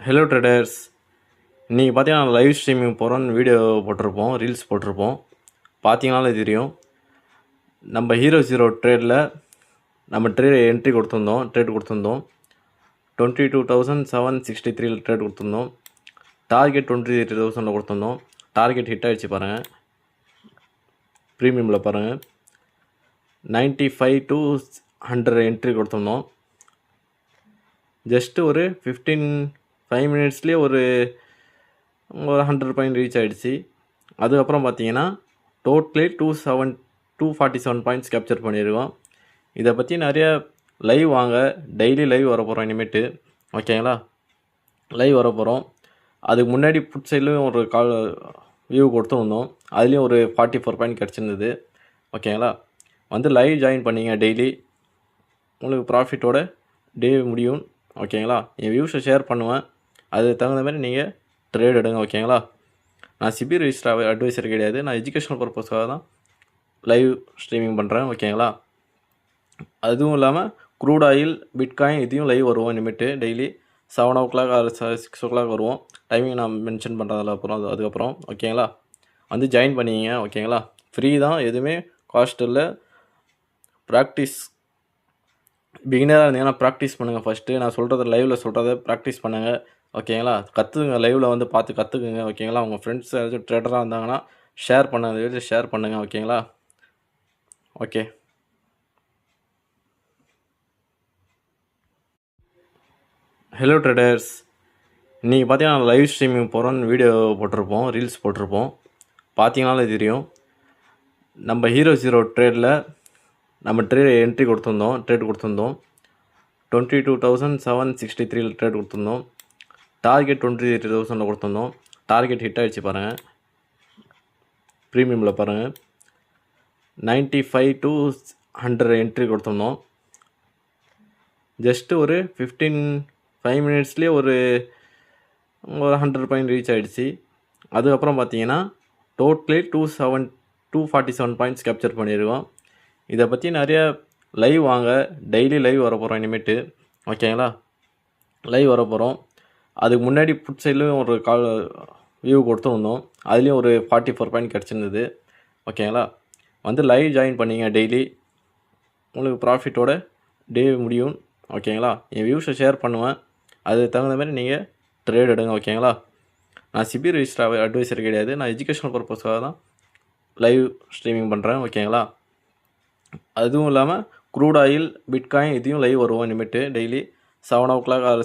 Hello traders. இன்றைக்கி பார்த்தீங்கன்னா live streaming போகிறோன்னு வீடியோ போட்டிருப்போம், ரீல்ஸ் போட்டிருப்போம். பார்த்தீங்கனாலே தெரியும். நம்ம ஹீரோ ஜீரோ ட்ரேடில் நம்ம என்ட்ரி கொடுத்துருந்தோம், ட்ரேட் கொடுத்துருந்தோம். 22,763 ட்ரேட் கொடுத்துருந்தோம். டார்கெட் 23,000 கொடுத்துருந்தோம். டார்கெட் ஹிட் ஆகிடுச்சு பாருங்கள். ப்ரீமியமில் பாருங்கள் 95 to 100 என்ட்ரி கொடுத்துருந்தோம். ஜஸ்ட்டு ஒரு 5 மினிட்ஸ்லேயே ஒரு 100 பாயிண்ட் ரீச் ஆகிடுச்சு. அதுக்கப்புறம் பார்த்தீங்கன்னா டோட்டலி 247 பாயிண்ட்ஸ் கேப்சர் பண்ணியிருக்கோம். இதை பற்றி நிறைய லைவ் வாங்க, டெய்லி லைவ் வர போகிறோம் இனிமேட்டு. ஓகேங்களா? லைவ் வர போகிறோம். அதுக்கு முன்னாடி புட் சைட்லேயும் ஒரு வியூ கொடுத்துருந்தோம். அதுலேயும் ஒரு 44 பாயிண்ட் கிடச்சிருந்தது. ஓகேங்களா? வந்து லைவ் ஜாயின் பண்ணிங்க. டெய்லி உங்களுக்கு ப்ராஃபிட்டோட டே முடியும். ஓகேங்களா? என் வியூஸை ஷேர் பண்ணுவேன். அதுக்கு தகுந்த மாதிரி நீங்கள் ட்ரேட் எடுங்க. ஓகேங்களா? நான் சிபி ரிஜிஸ்டர் அட்வைசர் கிடையாது. நான் எஜுகேஷனல் பர்பஸ்க்காக தான் லைவ் ஸ்ட்ரீமிங் பண்ணுறேன். ஓகேங்களா? அதுவும் இல்லாமல் க்ரூட் ஆயில், பிட்காயின் இதையும் லைவ் வருவோம் இனிமேட்டு. டெய்லி 7 o'clock ஆர் 6 o'clock வருவோம். டைமிங் நான் மென்ஷன் பண்ணுறதில்ல அதுக்கப்புறம். ஓகேங்களா? வந்து ஜாயின் பண்ணிங்க. ஓகேங்களா? ஃப்ரீ தான், எதுவுமே காஸ்ட் இல்லை. ப்ராக்டிஸ் பிகினராக இருந்தீங்கன்னா ப்ராக்டிஸ் பண்ணுங்கள். ஃபஸ்ட்டு நான் சொல்கிறத லைவில் சொல்கிறத ப்ராக்டிஸ் பண்ணுங்கள். ஓகேங்களா? கற்றுக்குங்க. லைவில் வந்து பார்த்து கற்றுக்குங்க. ஓகேங்களா? உங்கள் ஃப்ரெண்ட்ஸ் ஏதாச்சும் ட்ரேடராக இருந்தாங்கன்னா ஷேர் பண்ணுங்கள். ஓகேங்களா? ஓகே. Hello traders. இன்றைக்கி பார்த்தீங்கன்னா லைவ் ஸ்ட்ரீமிங் போகிறோன்னு வீடியோ போட்டிருப்போம், ரீல்ஸ் போட்டிருப்போம். பார்த்தீங்கனாலே தெரியும். நம்ம ஹீரோ ஜீரோ ட்ரேடில் நம்ம என்ட்ரி கொடுத்துருந்தோம், ட்ரேட் கொடுத்துருந்தோம். 22,763 ட்ரேட் கொடுத்துருந்தோம். டார்கெட் 23,000 கொடுத்துருந்தோம். டார்கெட் ஹிட் ஆகிடுச்சு பாருங்கள். ப்ரீமியமில் பாருங்கள் 95 to 100 என்ட்ரி கொடுத்துருந்தோம். ஜஸ்ட்டு ஒரு 5 மினிட்ஸ்லேயே ஒரு 100 பாயிண்ட் ரீச் ஆகிடுச்சு. அதுக்கப்புறம் பார்த்தீங்கன்னா டோட்டலி 247 பாயிண்ட்ஸ் கேப்சர் பண்ணியிருக்கோம். இதை பற்றி நிறைய லைவ் வாங்க, டெய்லி லைவ் வர போகிறோம் இனிமேட்டு. ஓகேங்களா? லைவ் வர போகிறோம். அதுக்கு முன்னாடி புட் சைட்லேயும் ஒரு வியூ கொடுத்துருந்தோம். அதுலேயும் ஒரு 44 பாயிண்ட் கிடச்சிருந்தது. ஓகேங்களா? வந்து லைவ் ஜாயின் பண்ணிங்க. டெய்லி உங்களுக்கு ப்ராஃபிட்டோட டே முடியும். ஓகேங்களா? என் வியூஸை ஷேர் பண்ணுவேன். அதுக்கு தகுந்த மாதிரி நீங்கள் ட்ரேட் எடுங்க. ஓகேங்களா? நான் சிபி ரிஜிஸ்டர் அட்வைசர் கிடையாது. நான் எஜுகேஷனல் பர்பஸ்க்காக தான் லைவ் ஸ்ட்ரீமிங் பண்ணுறேன். ஓகேங்களா? அதுவும் இல்லாமல் க்ரூட் ஆயில், பிட்காயின் இதையும் லைவ் வருவோம் இனிமேட்டு. Daily 7 o'clock R